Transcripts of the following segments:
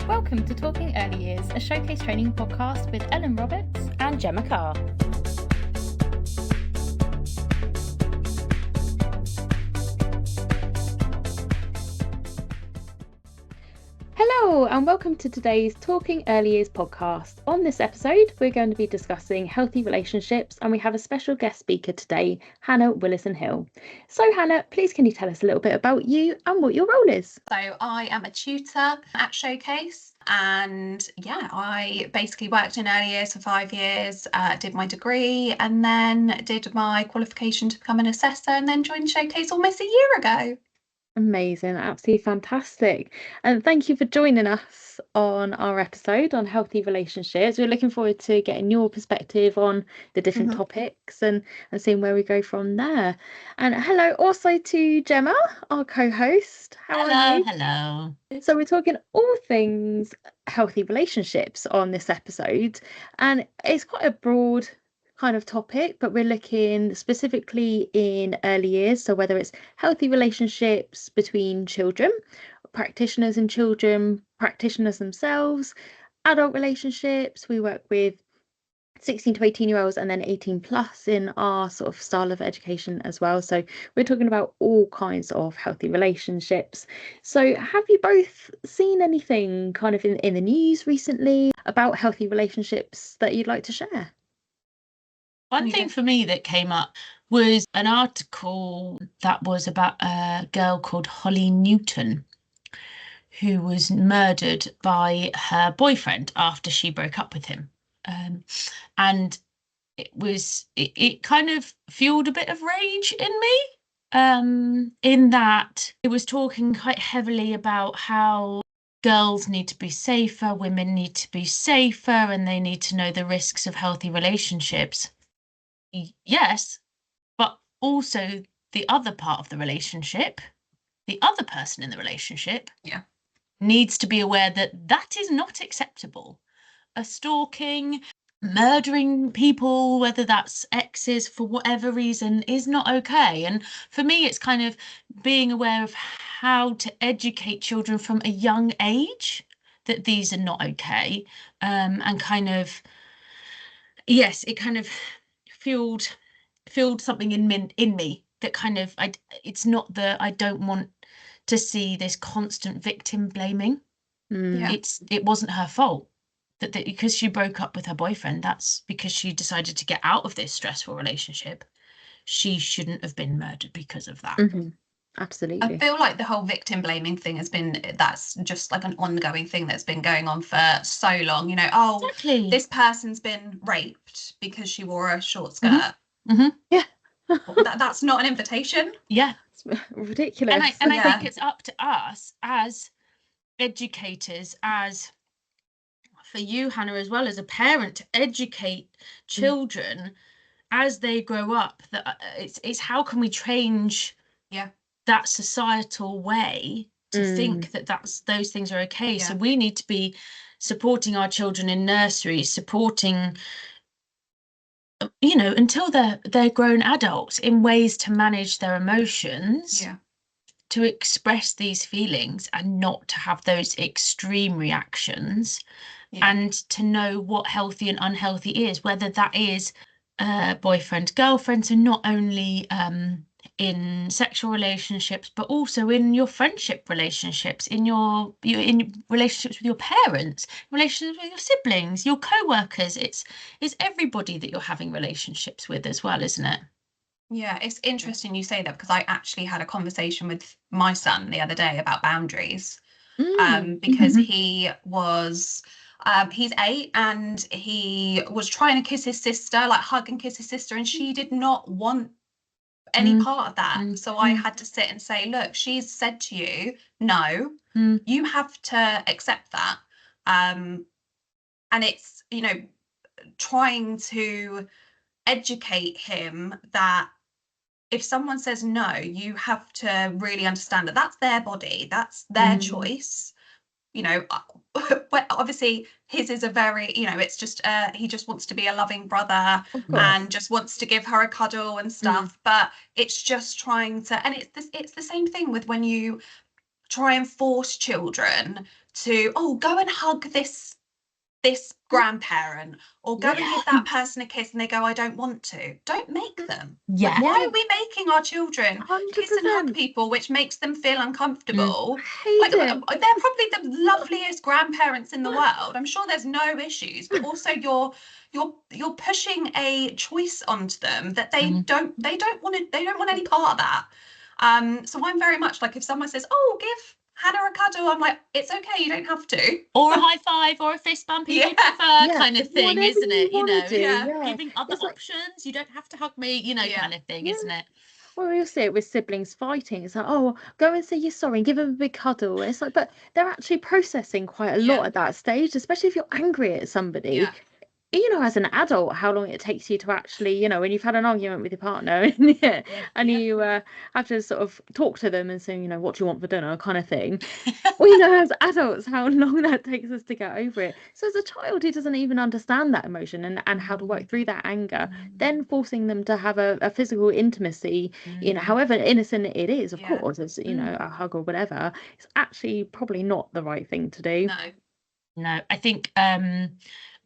Welcome to Talking Early Years, a showcase training podcast with Ellen Roberts and Gemma Carr. Hello and welcome to today's Talking Early Years podcast. On this episode, we're going to be discussing healthy relationships, and we have a special guest speaker today, Hannah Willison-Hill. So Hannah, please can you tell us a little bit about you and what your role is? So I am a tutor at Showcase, and I basically worked in early years for 5 years, did my degree and then did my qualification to become an assessor, and then joined Showcase almost a year ago. Amazing, absolutely fantastic. And thank you for joining us on our episode on healthy relationships. We're looking forward to getting your perspective on the different topics and seeing where we go from there. And hello also to Gemma, our co-host. How are you? Hello. So we're talking all things healthy relationships on this episode, and it's quite a broad kind of topic, but we're looking specifically in early years, so whether it's healthy relationships between children, practitioners and children, practitioners themselves, adult relationships. We work with 16 to 18-year-olds and then 18 plus in our sort of style of education as well. So we're talking about all kinds of healthy relationships. So have you both seen anything kind of in the news recently about healthy relationships that you'd like to share? One thing for me that came up was an article that was about a girl called Holly Newton, who was murdered by her boyfriend after she broke up with him. And it kind of fueled a bit of rage in me, in that it was talking quite heavily about how girls need to be safer, women need to be safer, and they need to know the risks of healthy relationships. Yes, but also the other part of the relationship, the other person in the relationship, needs to be aware that that is not acceptable. A stalking, murdering people, whether that's exes for whatever reason, is not okay. And for me, it's kind of being aware of how to educate children from a young age that these are not okay. And kind of, yes, it kind of fueled something in me that kind of, it's not that I don't want to see this constant victim blaming. It wasn't her fault that because she broke up with her boyfriend, that's because she decided to get out of this stressful relationship. She shouldn't have been murdered because of that. Absolutely. I feel like the whole victim blaming thing that's just like an ongoing thing that's been going on for so long. Exactly. This person's been raped because she wore a short skirt. Yeah. That's not an invitation. Yeah. It's ridiculous. And I think it's up to us as educators, as for you, Hannah, as well as a parent, to educate children as they grow up. That it's how can we change that societal way to think that those things are okay. So we need to be supporting our children in nursery, supporting until they're grown adults in ways to manage their emotions, to express these feelings and not to have those extreme reactions, and to know what healthy and unhealthy is, whether that is boyfriend, girlfriend, so not only in sexual relationships, but also in your friendship relationships, in relationships with your parents, relationships with your siblings, your co-workers. It's everybody that you're having relationships with as well, isn't it? Yeah, it's interesting you say that, because I actually had a conversation with my son the other day about boundaries, because he was he's 8 and he was trying to kiss his sister, like hug and kiss his sister, and she did not want any part of that. So I had to sit and say, look, she's said to you no, you have to accept that. And it's trying to educate him that if someone says no, you have to really understand that that's their body, that's their choice. Obviously his is a very, it's just he just wants to be a loving brother and just wants to give her a cuddle and stuff. But it's just trying to, and it's the same thing with when you try and force children to, oh, go and hug this grandparent, or go and give that person a kiss, and they go, I don't want to. Don't make them. Yeah. Like, why are we making our children 100%. kiss and hug people, which makes them feel uncomfortable? Hate Like, it. they're probably the loveliest grandparents in the world. I'm sure there's no issues, but also you're pushing a choice onto them that they don't want any part of that. So I'm very much like, if someone says, oh, give Hannah a cuddle, I'm like, it's okay, you don't have to. Or a high five or a fist bump if you prefer, kind of thing, whatever isn't it? You know, giving other options. You don't have to hug me, you know, kind of thing, isn't it? Well, we'll see it with siblings fighting. It's like, oh, go and say you're sorry and give them a big cuddle. It's like, but they're actually processing quite a lot at that stage, especially if you're angry at somebody. Yeah. You know, as an adult, how long it takes you to actually, you know, when you've had an argument with your partner and you have to sort of talk to them and say, you know, what do you want for dinner, kind of thing. We know as adults how long that takes us to get over it. So as a child who doesn't even understand that emotion and how to work through that anger, then forcing them to have a physical intimacy, you know, however innocent it is, of course, as, you know, a hug or whatever, it's actually probably not the right thing to do. No, I think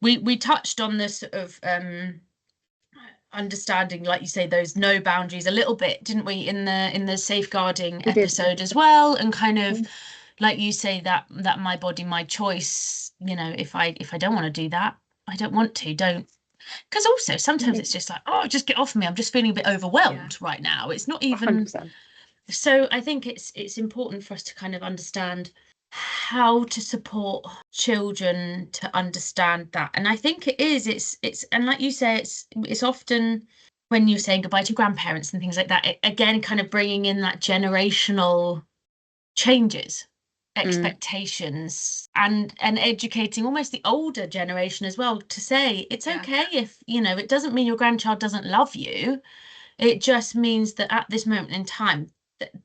we touched on this sort of understanding, like you say, those no boundaries a little bit, didn't we, in the safeguarding episode as well, and kind of like you say, that my body, my choice. You know, if I don't want to do that, I don't want to. Don't, because also sometimes it's just like, oh, just get off me. I'm just feeling a bit overwhelmed right now. It's not even. 100%. So I think it's important for us to kind of understand how to support children to understand that. And I think it's and like you say, it's often when you're saying goodbye to grandparents and things like that, again, kind of bringing in that generational changes, expectations, and educating almost the older generation as well to say it's okay if, you know, it doesn't mean your grandchild doesn't love you. It just means that at this moment in time,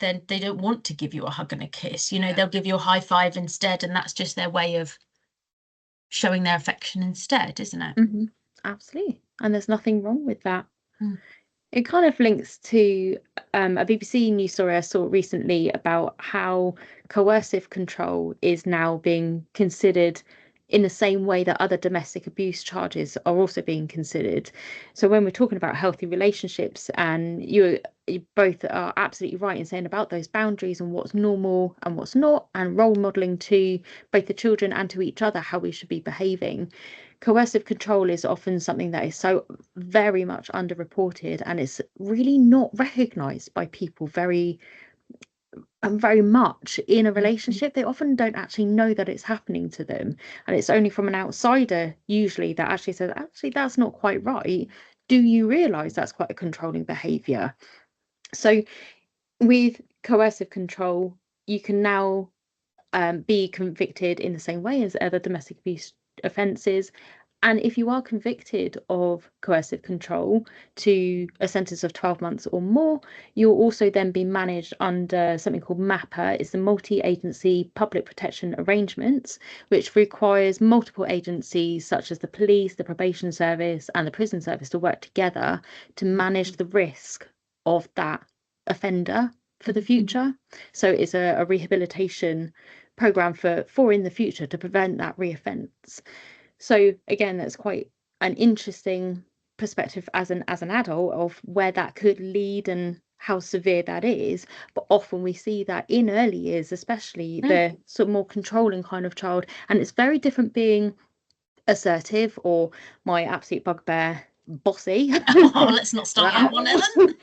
then they don't want to give you a hug and a kiss, you know, they'll give you a high five instead, and that's just their way of showing their affection instead, isn't it? Absolutely. And there's nothing wrong with that. It kind of links to a BBC news story I saw recently about how coercive control is now being considered in the same way that other domestic abuse charges are also being considered. So when we're talking about healthy relationships, and you both are absolutely right in saying about those boundaries and what's normal and what's not, and role modeling to both the children and to each other how we should be behaving. Coercive control is often something that is so very much underreported, and it's really not recognised by people very much in a relationship. They often don't actually know that it's happening to them, and it's only from an outsider usually that actually says, actually, that's not quite right. Do you realise that's quite a controlling behaviour? So with coercive control, you can now be convicted in the same way as other domestic abuse offences. And if you are convicted of coercive control to a sentence of 12 months or more, you'll also then be managed under something called MAPA. It's the Multi-Agency Public Protection Arrangements, which requires multiple agencies such as the police, the probation service and the prison service to work together to manage the risk of that offender for the future. So it's a rehabilitation program for in the future to prevent that reoffence. So again, that's quite an interesting perspective as an adult of where that could lead and how severe that is. But often we see that in early years, especially the sort of more controlling kind of child, and it's very different being assertive or my absolute bugbear, bossy. Oh, let's not start that one, Ellen.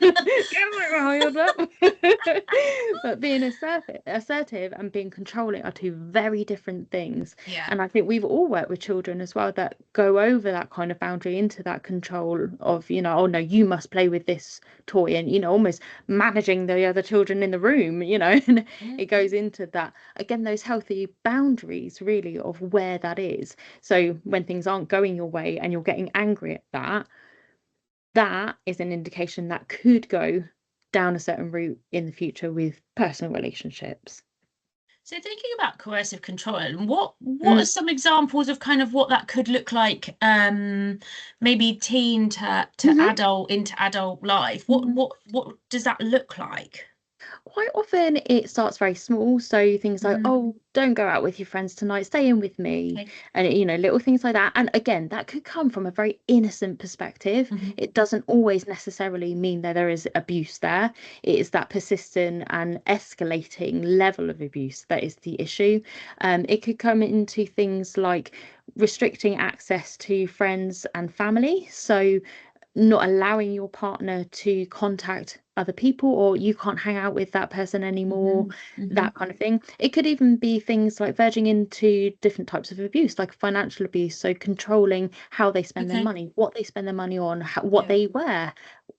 But being assertive and being controlling are two very different things. And I think we've all worked with children as well that go over that kind of boundary into that control of, you know, oh no, you must play with this toy, and, you know, almost managing the other children in the room, you know. And it goes into that again, those healthy boundaries really of where that is. So when things aren't going your way and you're getting angry at that is an indication that could go down a certain route in the future with personal relationships. So thinking about coercive control, what are some examples of kind of what that could look like, maybe teen to adult, into adult life? What does that look like? Quite often it starts very small. So things like, Mhm. oh, don't go out with your friends tonight, stay in with me. Okay. And, little things like that. And again, that could come from a very innocent perspective. Mhm. It doesn't always necessarily mean that there is abuse there. It is that persistent and escalating level of abuse that is the issue. It could come into things like restricting access to friends and family. So not allowing your partner to contact other people, or you can't hang out with that person anymore, that kind of thing. It could even be things like verging into different types of abuse, like financial abuse, so controlling how they spend their Okay. money, what they spend their money on, what Yeah. they wear,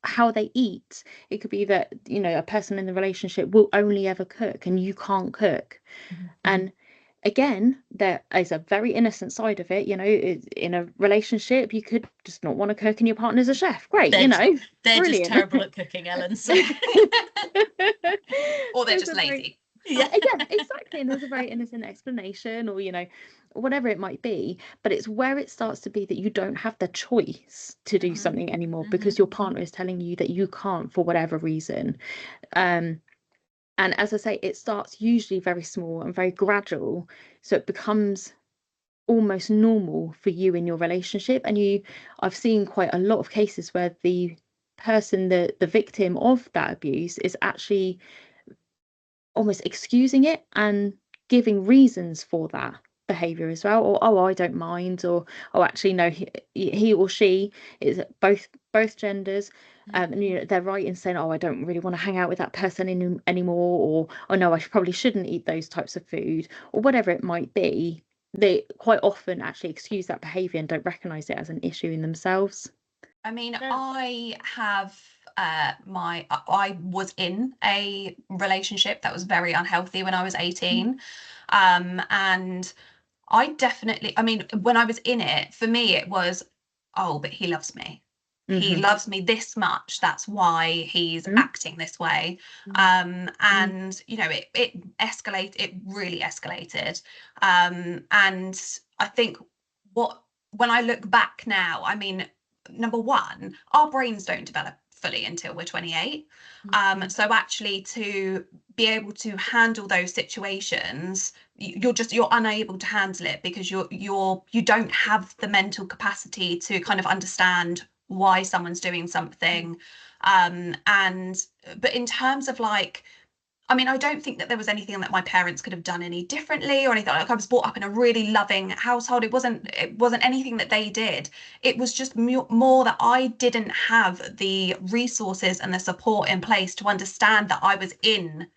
how they eat. It could be that, a person in the relationship will only ever cook and you can't cook. And again, there is a very innocent side of it. In a relationship, you could just not want to cook and your partner's a chef. Great, They're just brilliant. terrible at cooking, Ellen. So Or they're There's just a very- lazy. yeah. yeah, exactly. And there's a very innocent explanation, or, whatever it might be. But it's where it starts to be that you don't have the choice to do Mhm. something anymore because your partner is telling you that you can't for whatever reason. And as I say, it starts usually very small and very gradual. So it becomes almost normal for you in your relationship. And I've seen quite a lot of cases where the person, the victim of that abuse, is actually almost excusing it and giving reasons for that behavior as well. Or, oh, I don't mind. Or, oh, actually no, he or she is both genders. And they're right in saying, oh, I don't really want to hang out with that person anymore, or, oh no, I probably shouldn't eat those types of food, or whatever it might be. They quite often actually excuse that behavior and don't recognize it as an issue in themselves. I mean, Yeah. I have I was in a relationship that was very unhealthy when I was 18. And I definitely, I mean, when I was in it, for me, it was, oh, but he loves me. He Mm-hmm. loves me this much. That's why he's Mm-hmm. acting this way. And it escalated. It really escalated. And I think when I look back now, I mean, number one, our brains don't develop fully until we're 28. So actually, to be able to handle those situations, you're unable to handle it because you don't have the mental capacity to kind of understand why someone's doing something. But in terms of like, I mean, I don't think that there was anything that my parents could have done any differently or anything. Like, I was brought up in a really loving household. It wasn't anything that they did. It was just more that I didn't have the resources and the support in place to understand that I was in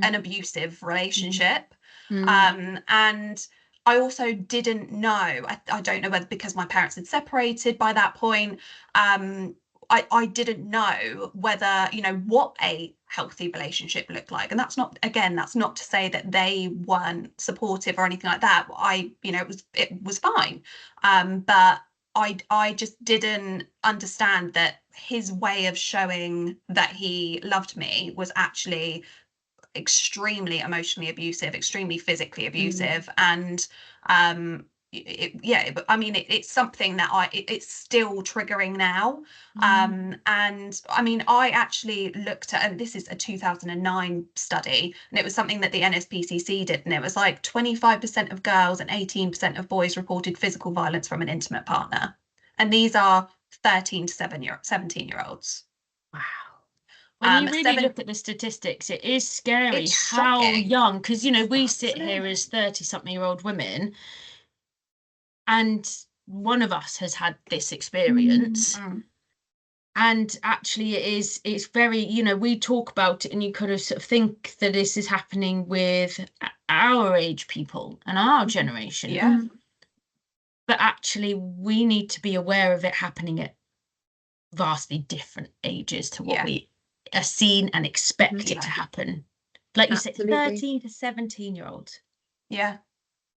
an abusive relationship. And I also didn't know, I don't know whether because my parents had separated by that point, I didn't know whether, what a healthy relationship looked like. And that's not to say that they weren't supportive or anything like that. It was fine. But I just didn't understand that his way of showing that he loved me was actually extremely emotionally abusive, extremely physically abusive. And I mean, it's something that it's still triggering now. And I mean, I actually looked at, and this is a 2009 study, and it was something that the NSPCC did, and it was like 25% of girls and 18% of boys reported physical violence from an intimate partner, and these are 13 to 17-year-olds. Wow. When you really look at the statistics, it is scary It's how shocking. young, because we sit Absolutely. here as 30-something-year-old women, and one of us has had this experience. And actually it's very, we talk about it and you kind of sort of think that this is happening with our age people and our generation. Yeah. But actually we need to be aware of it happening at vastly different ages to what we are seen and expect it to happen. Like you said, 13 to 17-year-olds. Yeah.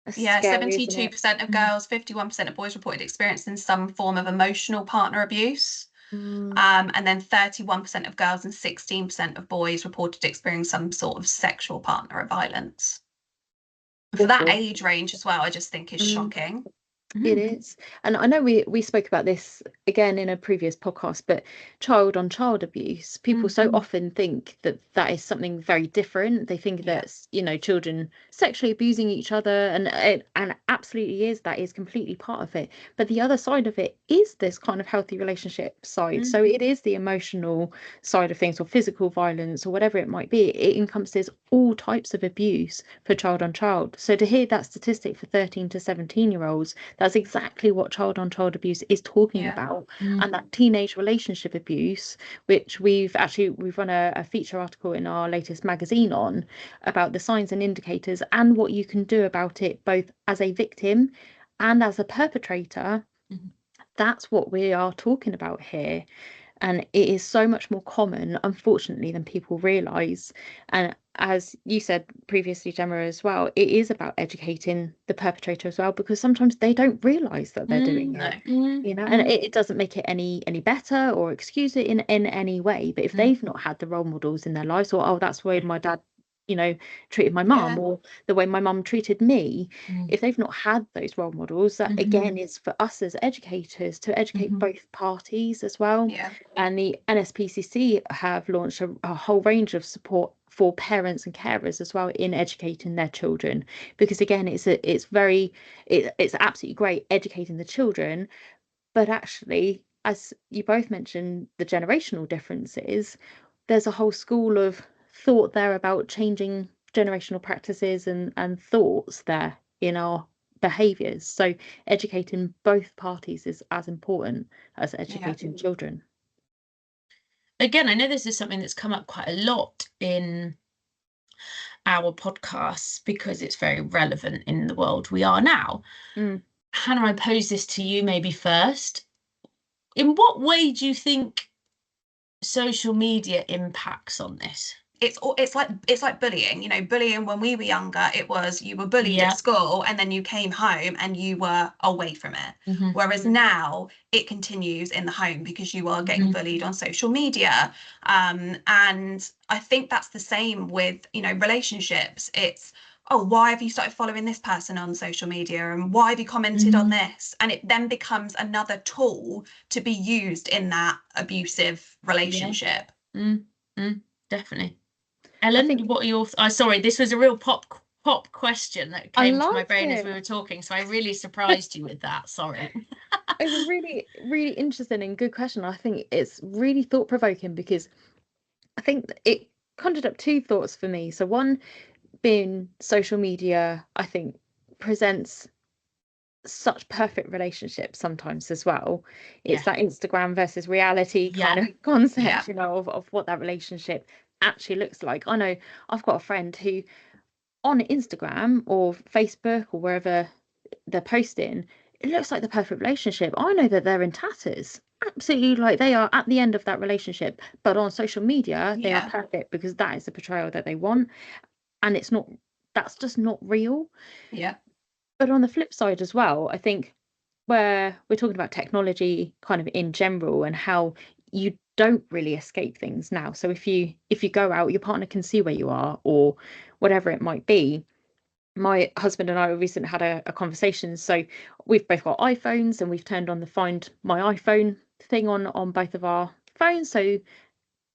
That's Yeah, scary, isn't it? 72% of girls, 51% of boys reported experiencing some form of emotional partner abuse. And then 31% of girls and 16% of boys reported experiencing some sort of sexual partner violence. For that age range as well, I just think is shocking. It is. And I know we spoke about this again in a previous podcast, but child on child abuse, people so often think that that is something very different. They think Yeah. that's, children sexually abusing each other, and and absolutely is, that is completely part of it. But the other side of it is this kind of healthy relationship side. So it is the emotional side of things, or physical violence, or whatever it might be. It encompasses all types of abuse for child on child. So to hear that statistic for 13 to 17-year-olds, that's exactly what child on child abuse is talking Yeah. about. And that teenage relationship abuse, which we've run a feature article in our latest magazine on, about the signs and indicators and what you can do about it, both as a victim and as a perpetrator. That's what we are talking about here. And it is so much more common, unfortunately, than people realise. And as you said previously, Gemma, as well, it is about educating the perpetrator as well, because sometimes they don't realise that they're doing it, and it doesn't make it any better or excuse it in any way. But if they've not had the role models in their lives, or, oh, that's the way my dad treated my mum, or the way my mum treated me, if they've not had those role models, that again is for us as educators to educate both parties as well. And the NSPCC have launched a whole range of support for parents and carers as well in educating their children, because again it's absolutely great educating the children, but actually, as you both mentioned, the generational differences, there's a whole school of thought there about changing generational practices and thoughts there in our behaviours. So educating both parties is as important as educating children. Again, I know this is something that's come up quite a lot in our podcasts because it's very relevant in the world we are now. Hannah, I pose this to you maybe first. In what way do you think social media impacts on this? It's like bullying. Bullying when we were younger, it was you were bullied at school and then you came home and you were away from it. Whereas now it continues in the home because you are getting bullied on social media. And I think that's the same with, relationships. It's, oh, why have you started following this person on social media, and why have you commented on this? And it then becomes another tool to be used in that abusive relationship. Definitely. Ellen, what are your sorry, this was a real pop question that came to my brain as we were talking, so I really surprised you with that. Sorry. It's a really, really interesting and good question. I think it's really thought-provoking, because I think it conjured up two thoughts for me. So one being social media, I think, presents such perfect relationships sometimes as well. It's that Instagram versus reality kind of concept, of what that relationship actually looks like. I know I've got a friend who on Instagram or Facebook or wherever they're posting, it looks like the perfect relationship. I know that they're in tatters. Absolutely, like they are at the end of that relationship. But on social media, they are perfect because that is the portrayal that they want. And it's not, that's just not real. But on the flip side as well, I think where we're talking about technology kind of in general and how you don't really escape things now. So if you go out, your partner can see where you are or whatever it might be. My husband and I recently had a conversation. So we've both got iPhones and we've turned on the Find My iPhone thing on both of our phones. So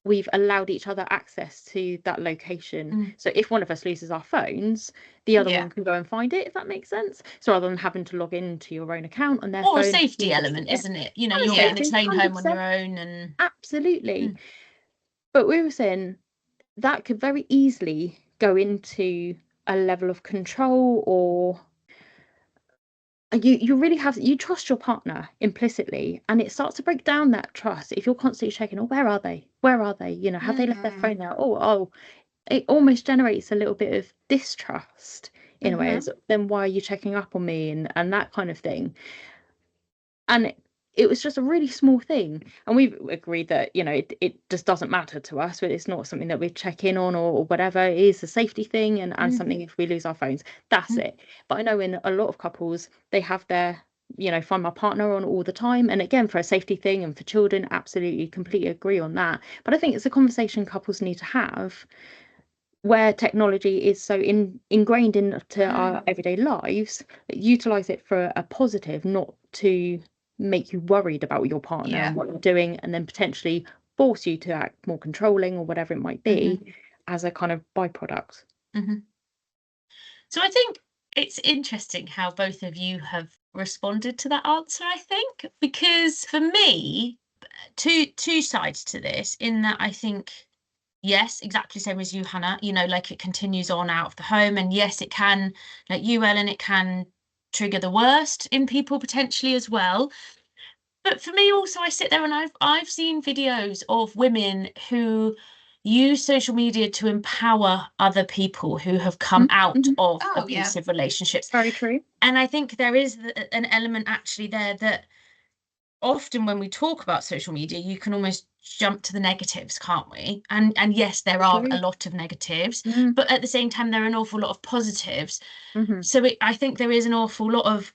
we've allowed each other access to that location. So if one of us loses our phones, the other one can go and find it, if that makes sense. So rather than having to log into your own account on their phone. Or a safety element, isn't it? You're getting the train home on your own. And absolutely. But we were saying that could very easily go into a level of control, or you really have, you trust your partner implicitly, and it starts to break down that trust if you're constantly checking, oh, where are they, have they left their phone there, oh, it almost generates a little bit of distrust in a way, as then why are you checking up on me, and that kind of thing. And it was just a really small thing, and we've agreed that it just doesn't matter to us, but it's not something that we check in on or whatever. It is a safety thing, and something, if we lose our phones, that's it. But I know in a lot of couples, they have their Find My Partner on all the time, and again, for a safety thing and for children, absolutely, completely agree on that. But I think it's a conversation couples need to have, where technology is so ingrained into our everyday lives, utilize it for a positive, not to make you worried about your partner and what you're doing, and then potentially force you to act more controlling or whatever it might be as a kind of byproduct. So I think it's interesting how both of you have responded to that answer, I think, because for me, two sides to this, in that I think, yes, exactly the same as you, Hannah, you know, like it continues on out of the home. And yes, it can, like you, Ellen, it can trigger the worst in people potentially as well. But for me also, I sit there and I've seen videos of women who use social media to empower other people who have come out of abusive relationships. Very true. And I think there is an element actually there that often when we talk about social media, you can almost jump to the negatives, can't we? And yes, there are a lot of negatives, but at the same time, there are an awful lot of positives. So I think there is an awful lot of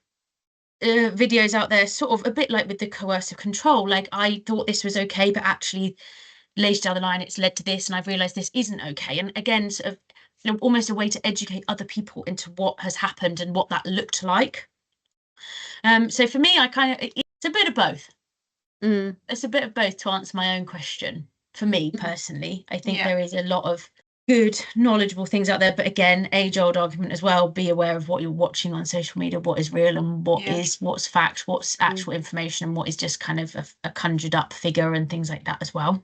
videos out there, sort of a bit like with the coercive control. Like, I thought this was okay, but actually later down the line, it's led to this, and I've realized this isn't okay. And again, sort of, you know, almost a way to educate other people into what has happened and what that looked like. So for me, it's a bit of both. It's a bit of both to answer my own question. For me personally, I think there is a lot of good, knowledgeable things out there, but again, age-old argument as well. Be aware of what you're watching on social media, what is real and what's fact, what's actual information, and what is just kind of a conjured up figure and things like that as well.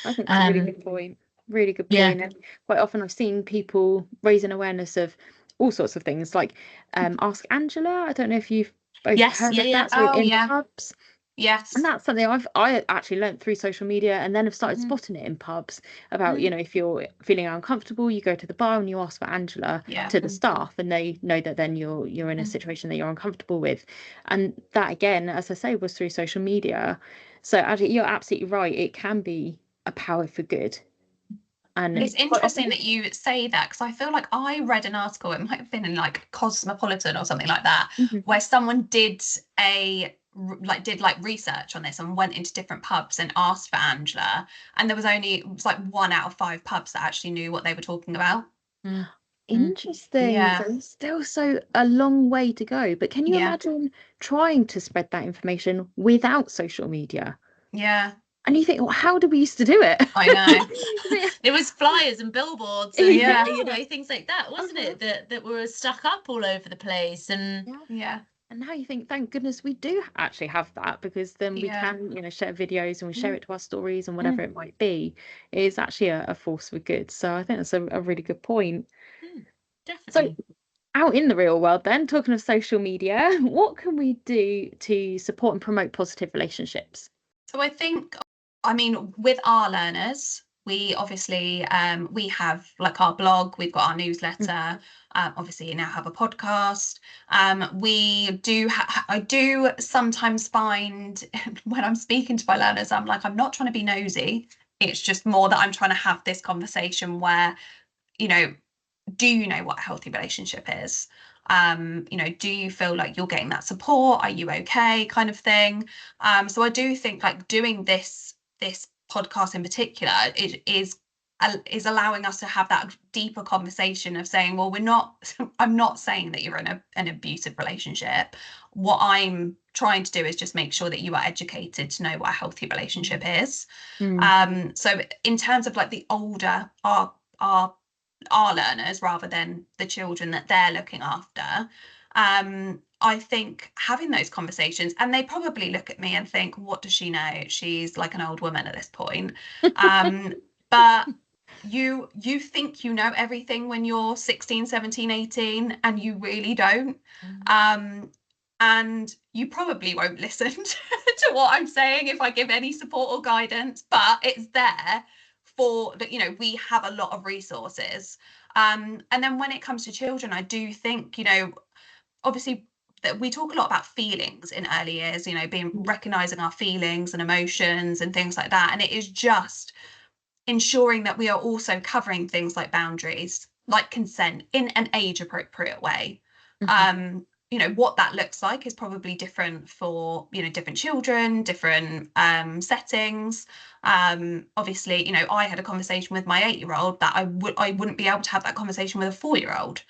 I think that's a really good point. Really good point. And quite often I've seen people raise an awareness of all sorts of things, like Ask Angela. I don't know if you've both heard of that. So in pubs. Yes. And that's something I actually learned through social media, and then have started spotting it in pubs about, you know, if you're feeling uncomfortable, you go to the bar and you ask for Angela to the staff, and they know that then you're in a situation that you're uncomfortable with. And that, again, as I say, was through social media. So actually, you're absolutely right. It can be a power for good. And it's interesting that you say that, because I feel like I read an article, it might have been in like Cosmopolitan or something like that, where someone did research on this and went into different pubs and asked for Angela, and there was like 1 out of 5 pubs that actually knew what they were talking about. Interesting. So there's still so a long way to go, but can you imagine trying to spread that information without social media? And you think, well, how do we used to do it? I know. It was flyers and billboards and you know, things like that, wasn't it? That were stuck up all over the place. And and now you think, thank goodness we do actually have that, because then we can, you know, share videos and we share it to our stories and whatever it might be. It is actually a force for good. So I think that's a really good point. Definitely. So out in the real world then, talking of social media, what can we do to support and promote positive relationships? So I think, I mean, with our learners, we obviously we have like our blog, we've got our newsletter, obviously you now have a podcast. I do sometimes find when I'm speaking to my learners, I'm like, I'm not trying to be nosy. It's just more that I'm trying to have this conversation where, you know, do you know what a healthy relationship is? You know, do you feel like you're getting that support? Are you okay? Kind of thing. So I do think like doing this podcast in particular, it is allowing us to have that deeper conversation of saying, well, I'm not saying that you're in an abusive relationship. What I'm trying to do is just make sure that you are educated to know what a healthy relationship is. So in terms of like the older our learners, rather than the children that they're looking after, I think having those conversations, and they probably look at me and think, what does she know? She's like an old woman at this point. But you think you know everything when you're 16, 17, 18, and you really don't. And you probably won't listen to what I'm saying if I give any support or guidance, but it's there for that, you know, we have a lot of resources. And then when it comes to children, I do think, you know, obviously that we talk a lot about feelings in early years, you know, recognizing our feelings and emotions and things like that. And it is just ensuring that we are also covering things like boundaries, like consent, in an age appropriate way. what that looks like is probably different for, different children, different settings. Obviously, I had a conversation with my 8-year-old that I wouldn't be able to have that conversation with a 4-year-old.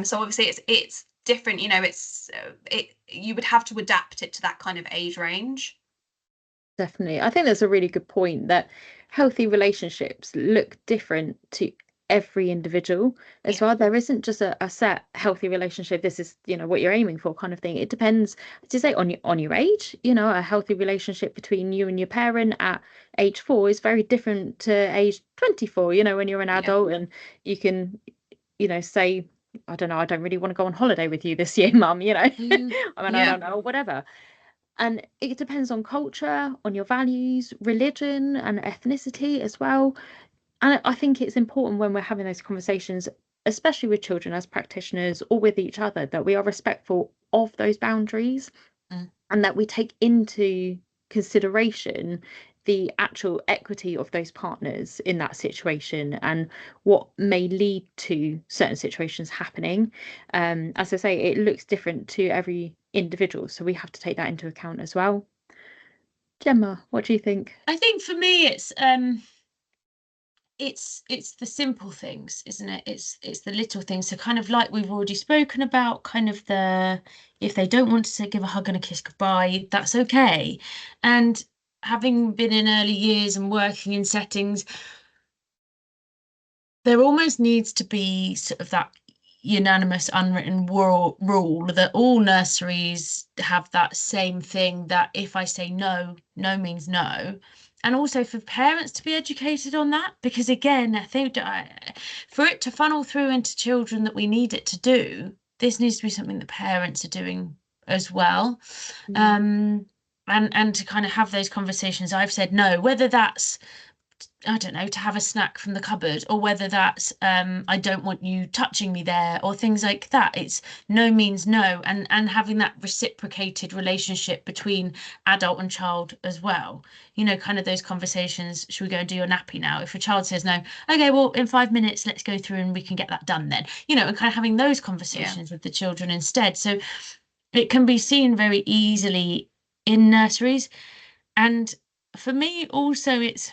So obviously it's different, you would have to adapt it to that kind of age range. Definitely. I think that's a really good point, that healthy relationships look different to every individual as well. There isn't just a set healthy relationship. This is, what you're aiming for, kind of thing. It depends, as you say, on your age. A healthy relationship between you and your parent at age 4 is very different to age 24, when you're an adult and you can, say, I don't know, I don't really want to go on holiday with you this year, mum, I mean, I don't know, whatever. And it depends on culture, on your values, religion, and ethnicity as well. And I think it's important when we're having those conversations, especially with children as practitioners or with each other, that we are respectful of those boundaries and that we take into consideration the actual equity of those partners in that situation and what may lead to certain situations happening. As I say, it looks different to every individual, so we have to take that into account as well. Gemma, what do you think? I think for me it's the simple things, isn't it? It's the little things. So kind of like we've already spoken about, kind of if they don't want to say give a hug and a kiss goodbye, that's okay. And having been in early years and working in settings, there almost needs to be sort of that unanimous unwritten rule that all nurseries have that same thing, that if I say no, no means no. And also for parents to be educated on that, because again, I think for it to funnel through into children that we need it to do, this needs to be something that parents are doing as well. And to kind of have those conversations. I've said no, whether that's, I don't know, to have a snack from the cupboard, or whether that's I don't want you touching me there, or things like that. It's no means no, and having that reciprocated relationship between adult and child as well. Kind of those conversations. Should we go and do your nappy now? If a child says no, okay, well, in 5 minutes, let's go through and we can get that done then. And kind of having those conversations with the children instead. So it can be seen very easily in nurseries. And for me also, it's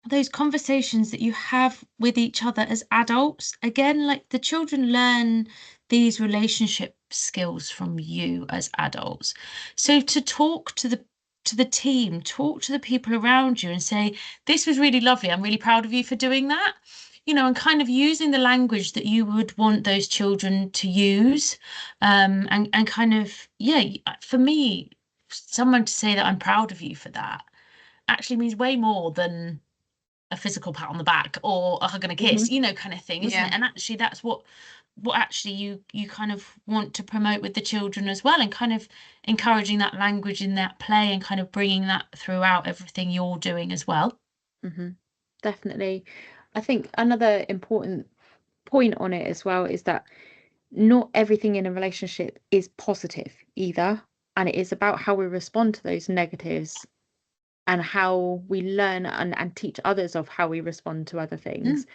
those conversations that you have with each other as adults. Again, like the children learn these relationship skills from you as adults. So to talk to the team, talk to the people around you and say, this was really lovely, I'm really proud of you for doing that. And kind of using the language that you would want those children to use. And kind of, for me, someone to say that I'm proud of you for that actually means way more than a physical pat on the back or a hug and a kiss, kind of thing, isn't it? And actually that's what actually you kind of want to promote with the children as well, and kind of encouraging that language in that play and kind of bringing that throughout everything you're doing as well. Definitely. I think another important point on it as well is that not everything in a relationship is positive either, and it is about how we respond to those negatives and how we learn and teach others of how we respond to other things.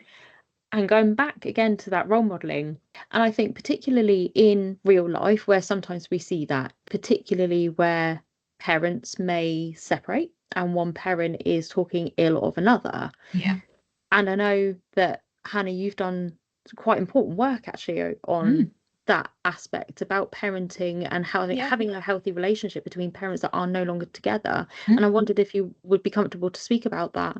And going back again to that role modeling, and I think particularly in real life, where sometimes we see that, particularly where parents may separate and one parent is talking ill of another. And I know that, Hannah, you've done quite important work actually on that aspect about parenting and how having a healthy relationship between parents that are no longer together. And I wondered if you would be comfortable to speak about that.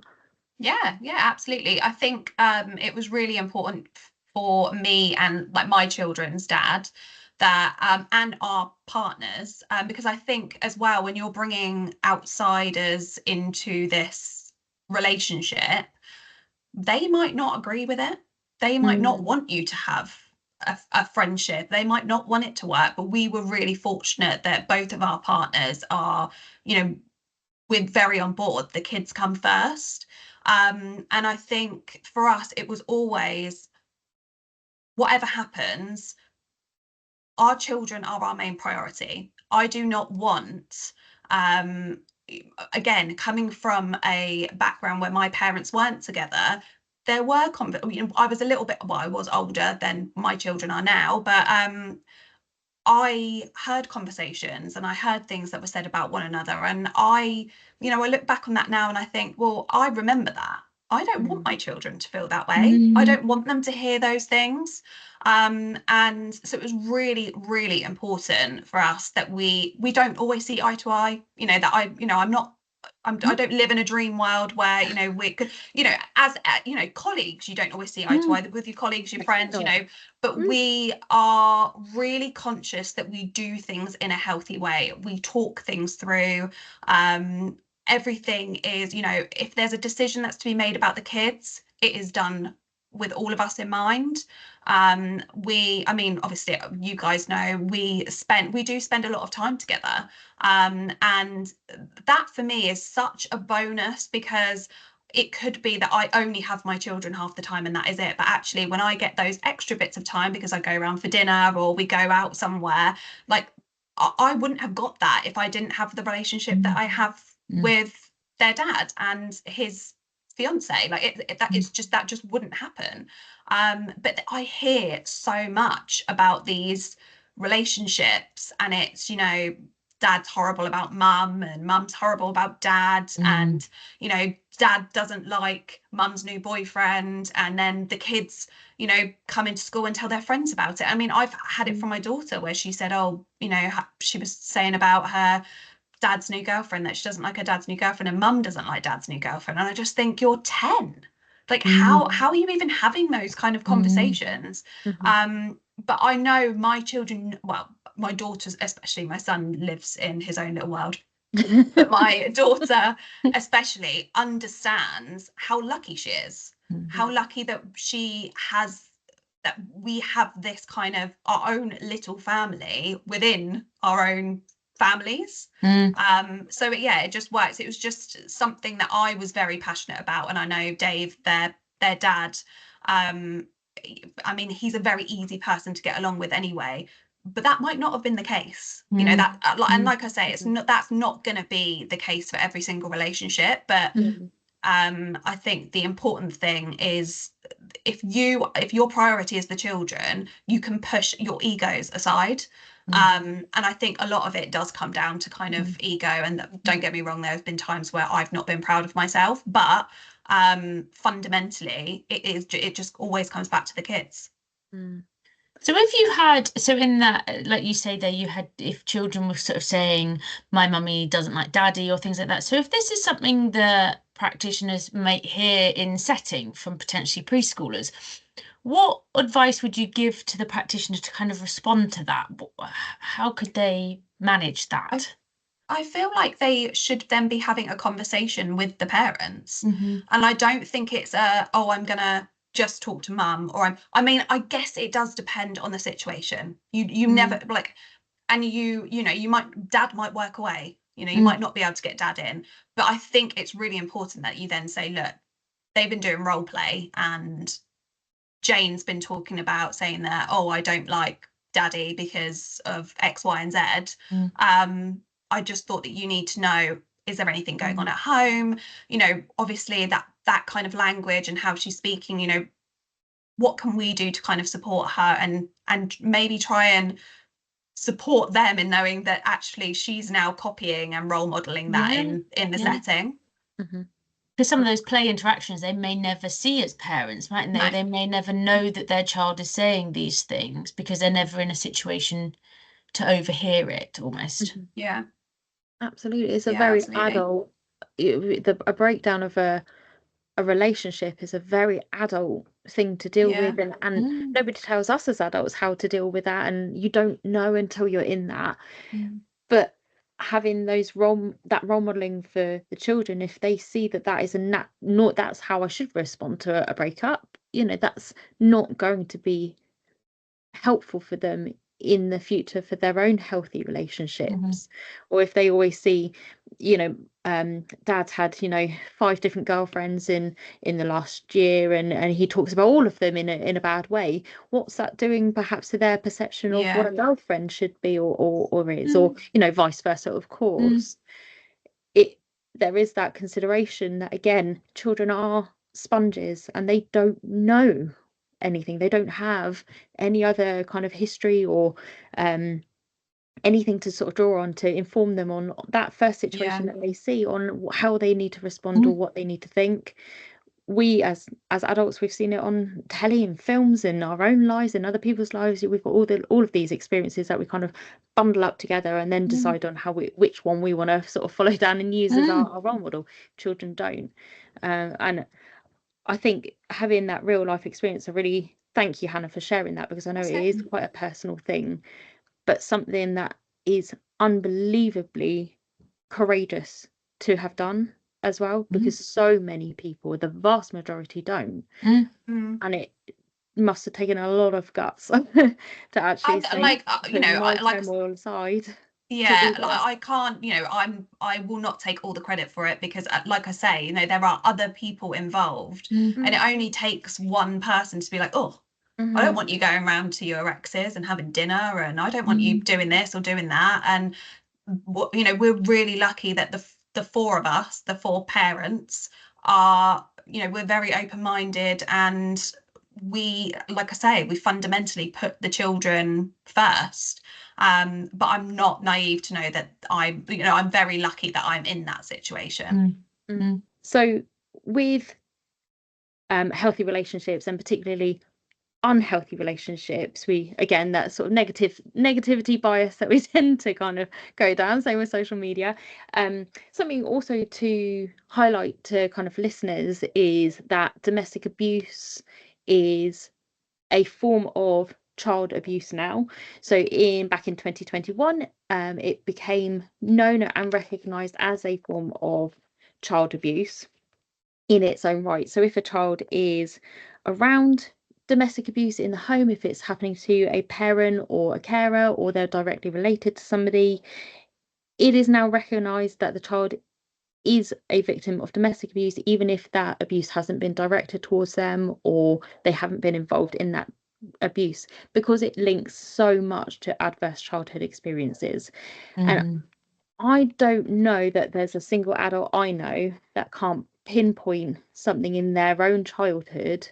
Yeah, absolutely. I think it was really important for me and like my children's dad that and our partners, because I think as well, when you're bringing outsiders into this relationship, they might not agree with it. They might not want you to have a friendship. They might not want it to work. But we were really fortunate that both of our partners are, we're very on board. The kids come first. And I think for us, it was always, whatever happens, our children are our main priority. I do not want, again, coming from a background where my parents weren't together, there were, I was a little bit, well, I was older than my children are now, but I heard conversations and I heard things that were said about one another, and I look back on that now and I think, well, I remember that. I don't want my children to feel that way. I don't want them to hear those things. And so it was really, really important for us that we don't always see eye to eye. That I don't live in a dream world where we could, as colleagues, you don't always see eye to eye with your colleagues, your friends, but we are really conscious that we do things in a healthy way. We talk things through. Everything is, if there's a decision that's to be made about the kids, it is done with all of us in mind. Obviously you guys know we do spend a lot of time together, and that for me is such a bonus, because it could be that I only have my children half the time and that is it, but actually when I get those extra bits of time because I go around for dinner or we go out somewhere, like I wouldn't have got that if I didn't have the relationship that I have with their dad and his fiance. Like that just wouldn't happen. But I hear so much about these relationships, and it's dad's horrible about mum and mum's horrible about dad, and dad doesn't like mum's new boyfriend, and then the kids come into school and tell their friends about it. I mean, I've had it from my daughter where she said, she was saying about her dad's new girlfriend that she doesn't like her dad's new girlfriend, and mum doesn't like dad's new girlfriend. And I just think, you're 10. Like how are you even having those kind of conversations? But I know my children, well, my daughters especially, my son lives in his own little world, but my daughter especially understands how lucky she is, how lucky that we have this kind of our own little family within our own families. So it just works. It was just something that I was very passionate about, and I know Dave, their dad, he's a very easy person to get along with anyway, but that might not have been the case. That and like I say, that's not going to be the case for every single relationship, but I think the important thing is, if your priority is the children, you can push your egos aside. And I think a lot of it does come down to kind of ego, and don't get me wrong, there have been times where I've not been proud of myself, but fundamentally it just always comes back to the kids. So in that, like you say there, if children were sort of saying my mummy doesn't like daddy or things like that, so if this is something that practitioners might hear in setting from potentially preschoolers, what advice would you give to the practitioner to kind of respond to that? How could they manage that? I feel like they should then be having a conversation with the parents. And I don't think it's I'm gonna just talk to mum, or I guess it does depend on the situation. You never like, and dad might work away, you might not be able to get dad in, but I think it's really important that you then say, look, they've been doing role play and Jane's been talking about saying that, I don't like daddy because of X, Y, and Z. I just thought that you need to know, is there anything going on at home? Obviously that kind of language and how she's speaking, what can we do to kind of support her, and maybe try and support them in knowing that actually she's now copying and role modeling that in the setting. Because some of those play interactions they may never see as parents, mightn't they? No. They may never know that their child is saying these things because they're never in a situation to overhear it almost. Yeah, absolutely. It's a very adult, a breakdown of a relationship is a very adult thing to deal with, and nobody tells us as adults how to deal with that, and you don't know until you're in that. But having that role modeling for the children, if they see that is that's how I should respond to a breakup, that's not going to be helpful for them in the future for their own healthy relationships. Or if they always see dad's had 5 different girlfriends in the last year, and he talks about all of them in a bad way, what's that doing perhaps to their perception of what a girlfriend should be or is, or vice versa. Of course there is that consideration that, again, children are sponges and they don't know anything. They don't have any other kind of history or anything to sort of draw on to inform them on that first situation that they see, on how they need to respond or what they need to think. We as adults, we've seen it on telly and films, in our own lives, in other people's lives. We've got all of these experiences that we kind of bundle up together and then decide on which one we want to sort of follow down and use as our role model. Children don't, and I think having that real life experience, I really thank you, Hannah, for sharing that, because I know it is quite a personal thing, but something that is unbelievably courageous to have done as well, because so many people, the vast majority, don't. And it must have taken a lot of guts to actually say, like you know, like turmoil aside. Yeah, I can't, you know, I will not take all the credit for it, because like I say, you know, there are other people involved, and it only takes one person to be like, oh, I don't want you going around to your exes and having dinner, and I don't want you doing this or doing that. And you know, we're really lucky that the four of us, the four parents, are, you know, we're very open-minded, and we, like I say, we fundamentally put the children first. But I'm not naive to know that I'm very lucky that I'm in that situation. So with healthy relationships, and particularly unhealthy relationships, we, again, that sort of negativity bias that we tend to kind of go down, same with social media. Something also to highlight to kind of listeners is that domestic abuse is a form of child abuse now. So back in 2021, it became known and recognised as a form of child abuse in its own right. So if a child is around domestic abuse in the home, if it's happening to a parent or a carer, or they're directly related to somebody, it is now recognised that the child is a victim of domestic abuse, even if that abuse hasn't been directed towards them or they haven't been involved in that abuse, because it links so much to adverse childhood experiences. And I don't know that there's a single adult I know that can't pinpoint something in their own childhood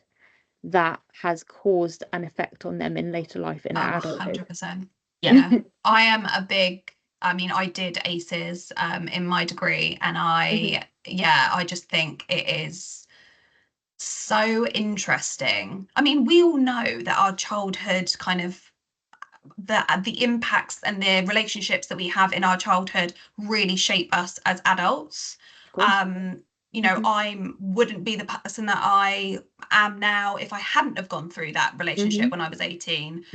that has caused an effect on them in later life, in adulthood. 100%. Yeah. I am a big, I mean, I did ACEs in my degree, and I just think it is so interesting. I mean, we all know that our childhood kind of the impacts and the relationships that we have in our childhood really shape us as adults. You know, I wouldn't be the person that I am now if I hadn't have gone through that relationship when I was 18,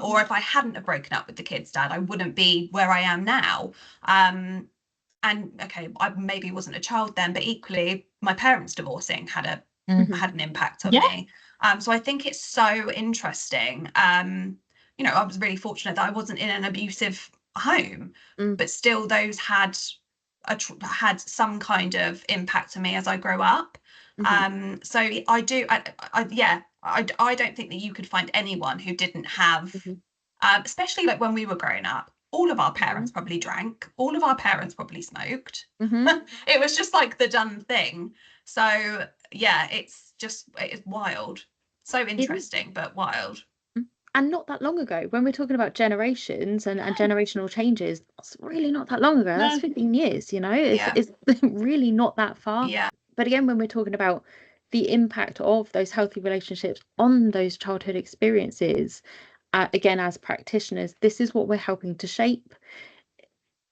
or if I hadn't have broken up with the kid's dad, I wouldn't be where I am now. And okay, I maybe wasn't a child then, but equally my parents divorcing had an impact on me. So I think it's so interesting. You know, I was really fortunate that I wasn't in an abusive home, but still those had some kind of impact on me as I grow up. So I don't think that you could find anyone who didn't have, especially like when we were growing up, all of our parents probably drank, all of our parents probably smoked. It was just like the done thing. So yeah, it's wild. So interesting, but wild. And not that long ago, when we're talking about generations and generational changes, it's really not that long ago. That's 15 years, you know, it's really not that far. Yeah. But again, when we're talking about the impact of those healthy relationships on those childhood experiences, again, as practitioners, this is what we're helping to shape.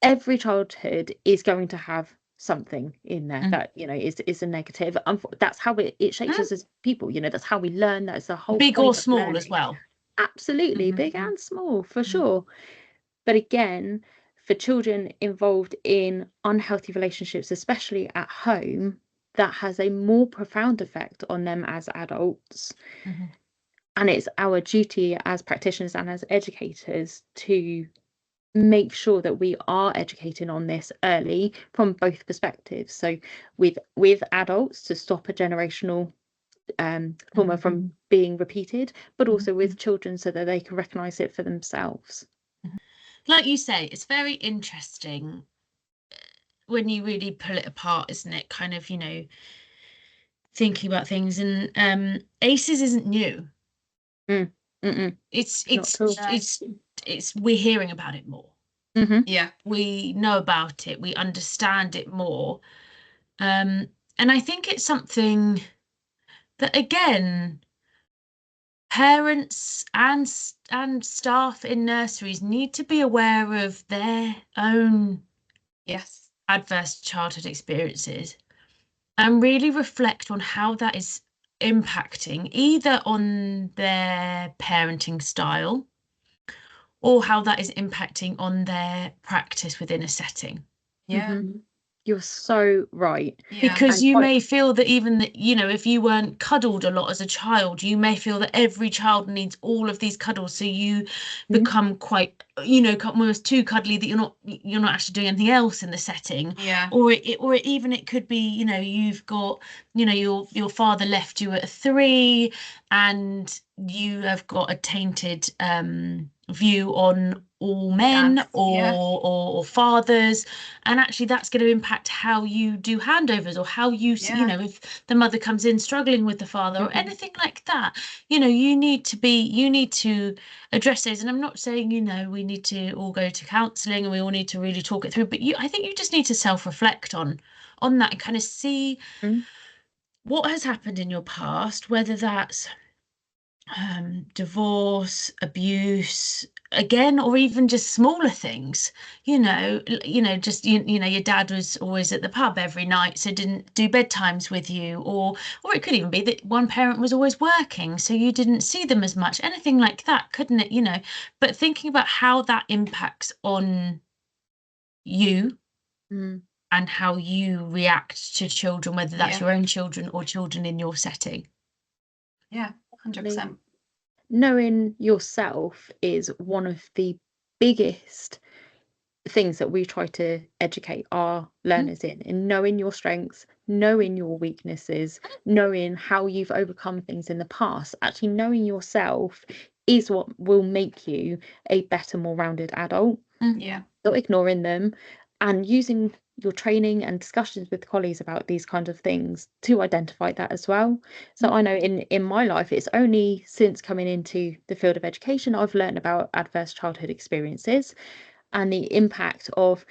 Every childhood is going to have something in there that, you know, is a negative. That's how it shapes us as people, you know, that's how we learn. That's the whole big point or small learning. As well. Absolutely, big and small, for sure. But again, for children involved in unhealthy relationships, especially at home, that has a more profound effect on them as adults. And it's our duty as practitioners and as educators to make sure that we are educating on this early from both perspectives. So with adults, to stop a generational trauma from being repeated, but also with children, so that they can recognize it for themselves. Like you say, it's very interesting when you really pull it apart, isn't it? Kind of, you know, thinking about things. And ACEs isn't new. It's we're hearing about it more. Yeah. We know about it, we understand it more. And I think it's something that, again, parents and staff in nurseries need to be aware of their own adverse childhood experiences and really reflect on how that is impacting either on their parenting style or how that is impacting on their practice within a setting. Yeah. You're so right. Because And you may feel that even that, if you weren't cuddled a lot as a child, you may feel that every child needs all of these cuddles. So you become quite, almost too cuddly that you're not actually doing anything else in the setting. Yeah. Or even it could be, you've got, your father left you at 3 and you have got a tainted view on all men or fathers, and actually that's going to impact how you do handovers or how you if the mother comes in struggling with the father or anything like that, you need to address those. And I'm not saying we need to all go to counselling and we all need to really talk it through, but I think you just need to self-reflect on that and kind of see what has happened in your past, whether that's divorce, abuse, again, or even just smaller things, just your dad was always at the pub every night, so didn't do bedtimes with you, or it could even be that one parent was always working, so you didn't see them as much, anything like that, couldn't it? But thinking about how that impacts on you and how you react to children, whether that's your own children or children in your setting. 100%. Knowing yourself is one of the biggest things that we try to educate our learners in knowing your strengths, knowing your weaknesses, knowing how you've overcome things in the past. Actually knowing yourself is what will make you a better, more rounded adult. Not ignoring them, and using your training and discussions with colleagues about these kinds of things to identify that as well. So I know in my life, it's only since coming into the field of education I've learned about adverse childhood experiences and the impact of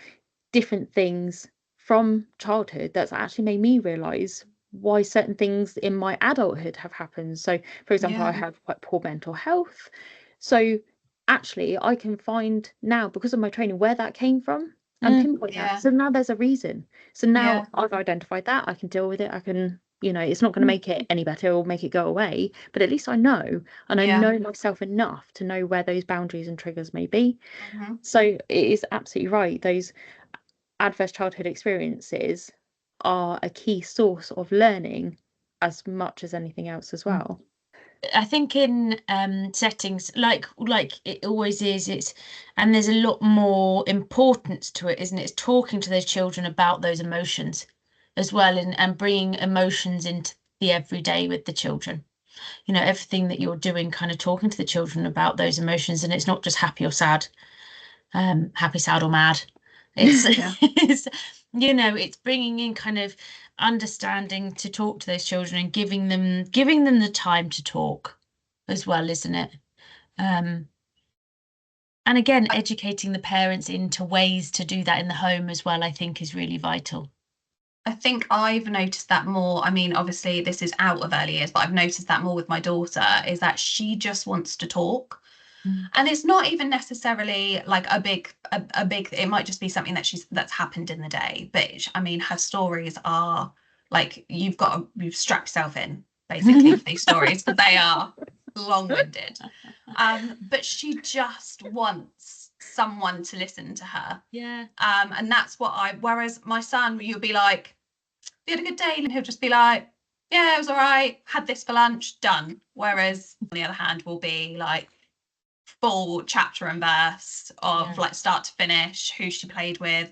different things from childhood that's actually made me realise why certain things in my adulthood have happened. So for example, I have quite poor mental health, so actually I can find now, because of my training, where that came from and pinpoint that. So now there's a reason. So now I've identified that, I can deal with it, I can, it's not going to make it any better or make it go away, but at least I know, and I know myself enough to know where those boundaries and triggers may be. So it is absolutely right, those adverse childhood experiences are a key source of learning as much as anything else as well. I think in settings like it always is, and there's a lot more importance to it, isn't it? It's talking to those children about those emotions as well, and bringing emotions into the everyday with the children. Everything that you're doing, kind of talking to the children about those emotions, and it's not just happy or sad, happy, sad, or mad. It's it's bringing in kind of understanding to talk to those children and giving them the time to talk as well, isn't it? And again, educating the parents into ways to do that in the home as well, I think is really vital. I think I've noticed that more. I mean, obviously this is out of early years, but I've noticed that more with my daughter, is that she just wants to talk. And it's not even necessarily like a big, it might just be something that's happened in the day. But I mean, her stories are like, you've strapped yourself in basically for these stories, because they are long-winded. But she just wants someone to listen to her. And that's what whereas my son, you'll be like, you had a good day, and he'll just be like, yeah, it was all right, had this for lunch, done. Whereas on the other hand, will be like full chapter and verse of like start to finish, who she played with.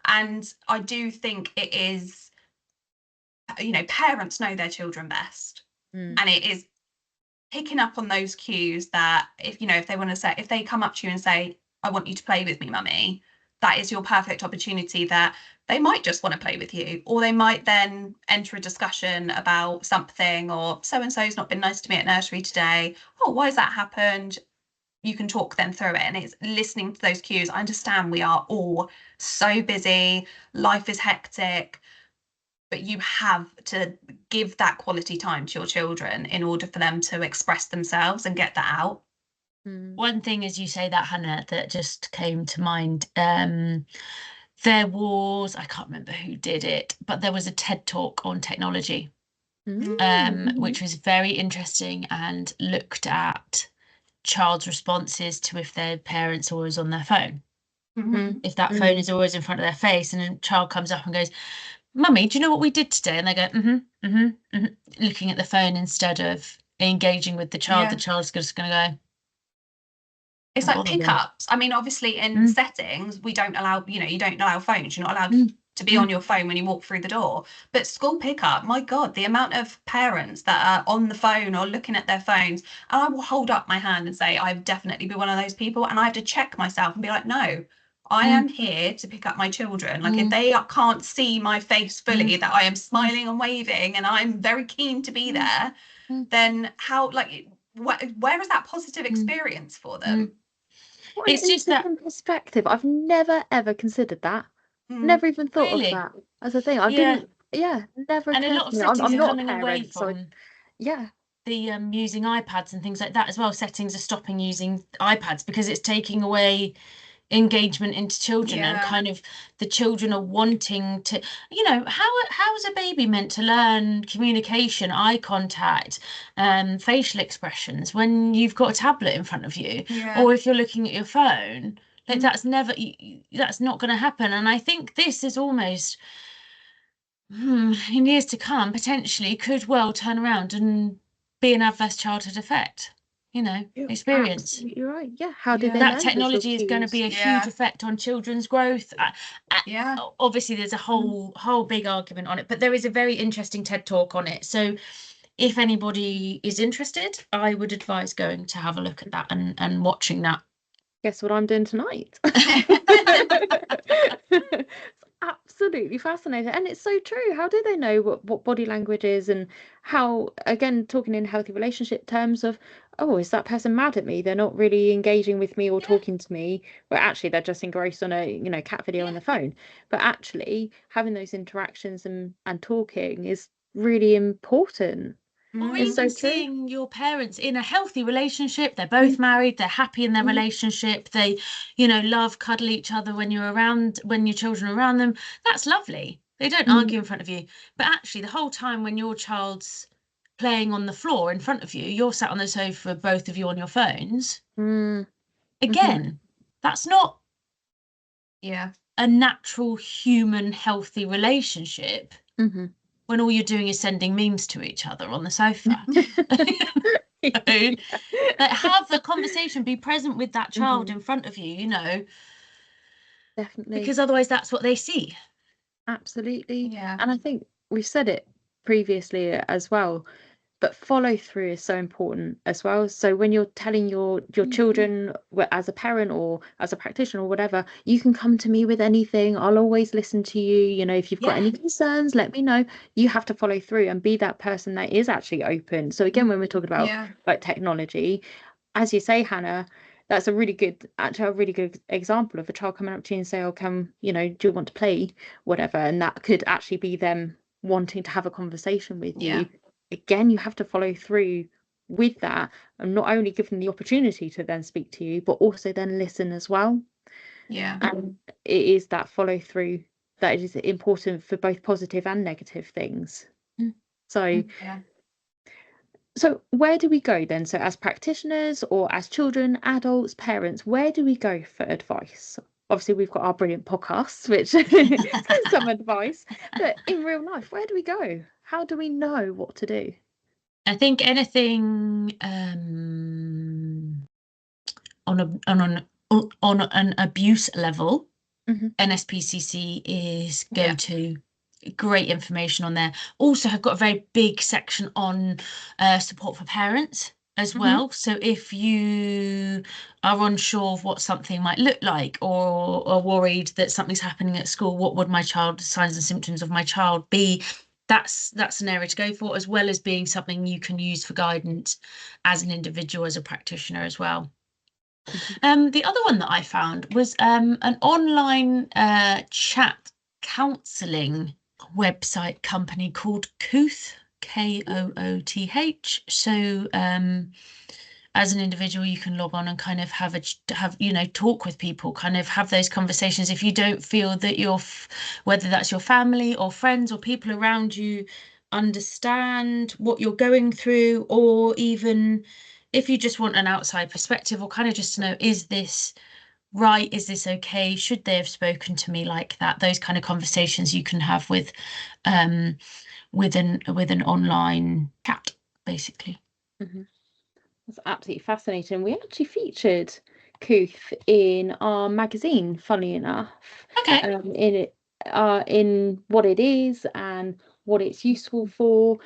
And I do think it is, parents know their children best, and it is picking up on those cues that if they want to say, if they come up to you and say, I want you to play with me, mummy, that is your perfect opportunity, that they might just want to play with you, or they might then enter a discussion about something, or so and so's not been nice to me at nursery today. Oh, why has that happened? you can talk them through it, and it's listening to those cues. I understand we are all so busy, life is hectic, but you have to give that quality time to your children in order for them to express themselves and get that out. One thing, as you say that, Hannah, that just came to mind, there was, I can't remember who did it, but there was a TED talk on technology, which was very interesting and looked at child's responses to if their parents are always on their phone. If that phone is always in front of their face and a child comes up and goes, "Mummy, do you know what we did today?" And they go, looking at the phone instead of engaging with the child, the child's just going to go. It's like pickups. I mean, obviously in settings, we don't allow, you don't allow phones. You're not allowed to be on your phone when you walk through the door. But school pickup, my God, the amount of parents that are on the phone or looking at their phones, and I will hold up my hand and say, I've definitely been one of those people. And I have to check myself and be like, no, I am here to pick up my children. Like if they can't see my face fully, that I am smiling and waving and I'm very keen to be there, then how, like, where is that positive experience for them? What an interesting perspective. I've never ever considered that. Never even thought of that as a thing. I didn't. Yeah, never. And a lot of settings I'm are not coming away from. The using iPads and things like that as well. Settings are stopping using iPads because it's taking away engagement into children, and kind of the children are wanting to, how is a baby meant to learn communication, eye contact, facial expressions when you've got a tablet in front of you, or if you're looking at your phone? Like that's not going to happen. And I think this is almost in years to come potentially could well turn around and be an adverse childhood effect. Experience. You're right. Yeah. How do they that technology is going to be a huge effect on children's growth? Obviously, there's a whole big argument on it, but there is a very interesting TED talk on it. So, if anybody is interested, I would advise going to have a look at that and watching that. Guess what I'm doing tonight? Absolutely fascinating, and it's so true. How do they know what body language is, and how, again, talking in healthy relationship terms of, oh, is that person mad at me? They're not really engaging with me or talking to me, but actually they're just engrossed on a cat video on the phone. But actually having those interactions and talking is really important. Or even seeing your parents in a healthy relationship, they're both married, they're happy in their relationship, they, love, cuddle each other when your children are around them. That's lovely. They don't argue in front of you. But actually, the whole time when your child's playing on the floor in front of you, you're sat on the sofa, both of you on your phones. Again, that's not a natural human healthy relationship. When all you're doing is sending memes to each other on the sofa. Have the conversation, be present with that child in front of you, Definitely. Because otherwise that's what they see. Absolutely. Yeah. And I think we've said it previously as well, but follow through is so important as well. So when you're telling your children, as a parent or as a practitioner or whatever, you can come to me with anything. I'll always listen to you. If you've got any concerns, let me know. You have to follow through and be that person that is actually open. So again, when we're talking about like technology, as you say, Hannah, that's a really good example of a child coming up to you and say, oh, do you want to play, whatever, and that could actually be them wanting to have a conversation with you. Again, you have to follow through with that, and not only give them the opportunity to then speak to you, but also then listen as well. And it is that follow through that is important for both positive and negative things. So where do we go then? So as practitioners or as children, adults, parents, where do we go for advice? Obviously, we've got our brilliant podcasts, which is some advice. But in real life, where do we go? How do we know what to do? I think anything on an abuse level, NSPCC is go-to. Great information on there. Also, have got a very big section on support for parents as well. So if you are unsure of what something might look like, or are worried that something's happening at school, what would signs and symptoms of my child be? That's an area to go for, as well as being something you can use for guidance as an individual, as a practitioner as well. The other one that I found was an online chat counselling website company called Kooth, Kooth. So as an individual, you can log on and kind of have talk with people, kind of have those conversations. If you don't feel that whether that's your family or friends or people around you understand what you're going through, or even if you just want an outside perspective, or kind of just to know, is this right? Is this okay? Should they have spoken to me like that? Those kind of conversations you can have with an online chat, basically. That's absolutely fascinating. We actually featured Kooth in our magazine, funny enough. Okay. In what it is and what it's useful for.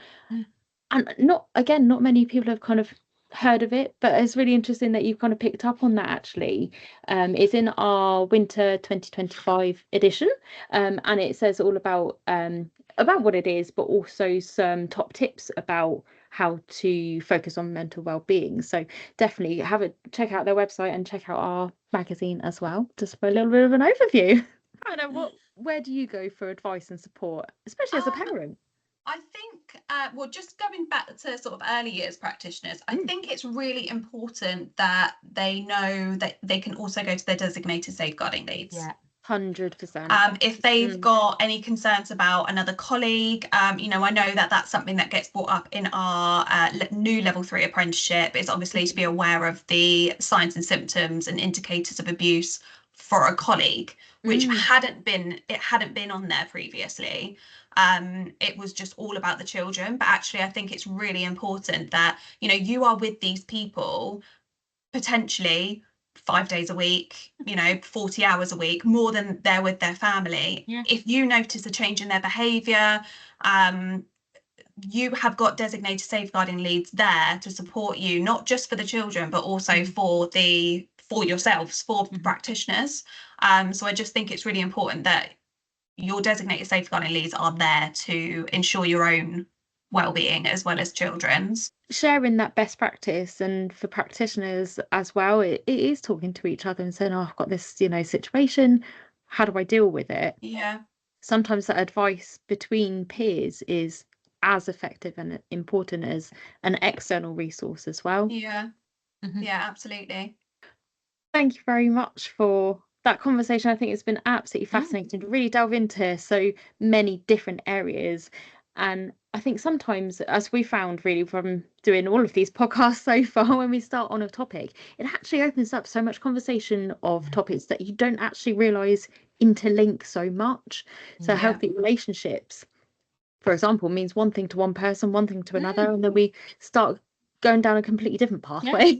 And not many people have kind of heard of it, but it's really interesting that you've kind of picked up on that actually. It's in our winter 2025 edition, and it says all about what it is, but also some top tips about how to focus on mental well-being. So definitely check out their website and check out our magazine as well, just for a little bit of an overview. Hannah, where do you go for advice and support, especially as a parent? I think, well, just going back to sort of early years practitioners, I think it's really important that they know that they can also go to their designated safeguarding leads. Yeah. 100%. If they've got any concerns about another colleague, I know that that's something that gets brought up in our new level 3 apprenticeship, is obviously to be aware of the signs and symptoms and indicators of abuse for a colleague, which hadn't been on there previously. It was just all about the children, but actually I think it's really important that you are with these people potentially 5 days a week, 40 hours a week, more than they're with their family. Yeah. If you notice a change in their behaviour, you have got designated safeguarding leads there to support you, not just for the children, but also for yourselves, for practitioners. So I just think it's really important that your designated safeguarding leads are there to ensure your own well-being as well as children's. Sharing that best practice, and for practitioners as well, it is talking to each other and saying, oh, I've got this situation, how do I deal with it? Yeah. Sometimes that advice between peers is as effective and important as an external resource as well. Yeah. Yeah, absolutely. Thank you very much for that conversation. I think it's been absolutely fascinating to really delve into so many different areas. And I think sometimes, as we found really from doing all of these podcasts so far, when we start on a topic, it actually opens up so much conversation of topics that you don't actually realise interlink so much. So healthy relationships, for example, means one thing to one person, one thing to another, and then we start going down a completely different pathway.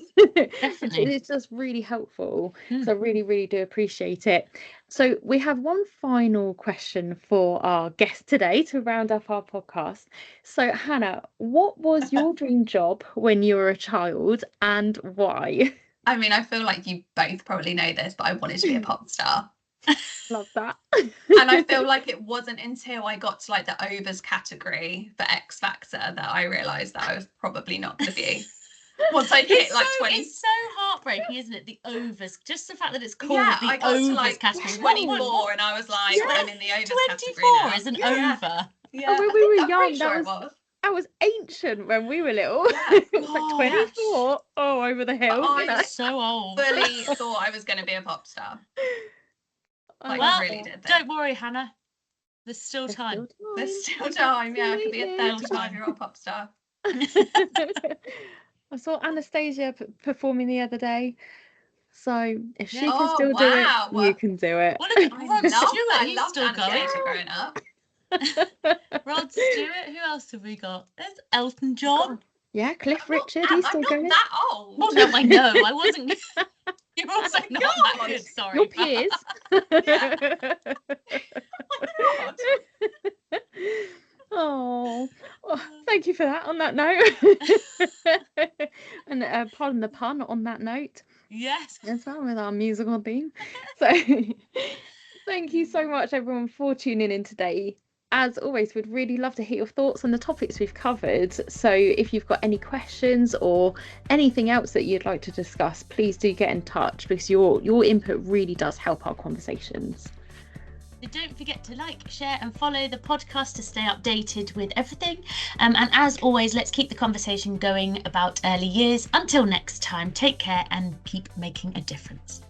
Definitely. It's just really helpful. So I really, really do appreciate it. So we have one final question for our guest today to round up our podcast. So Hannah, what was your dream job when you were a child, and why? I mean, I feel like you both probably know this, but I wanted to be a pop star. Love that. And I feel like it wasn't until I got to like the overs category for X Factor that I realised that I was probably not going to be. Once I hit like 20. It's so heartbreaking, isn't it? The overs, just the fact that it's called I got overs to like category. 24 and I was like, I'm in the overs 24 category now. is an over. Yeah, when we were young, sure that was ancient when we were little. Yeah. It was like 24. Oh, over the hill. I was so old. Fully thought I was going to be a pop star. Like, well, really did that. Don't worry, Hannah. There's still time. There's still time. Yeah, I could be a 35-year-old pop star. I saw Anastasia performing the other day. So if she can still do it, you can do it. Well, look at Rod Stewart. He's loved still Anastasia going. growing up. Rod Stewart. Who else have we got? There's Elton John. Yeah, Cliff Richard. He's still going. I'm not that old. Oh no, I know. I wasn't. You're also not that good. Sorry. Your peers. Oh, thank you for that. On that note, and pardon the pun on that note. Yes. As well, with our musical theme. So, thank you so much, everyone, for tuning in today. as always, we'd really love to hear your thoughts on the topics we've covered. So if you've got any questions or anything else that you'd like to discuss, please do get in touch, because your input really does help our conversations. So don't forget to like, share and follow the podcast to stay updated with everything. And as always, let's keep the conversation going about early years. Until next time, take care and keep making a difference.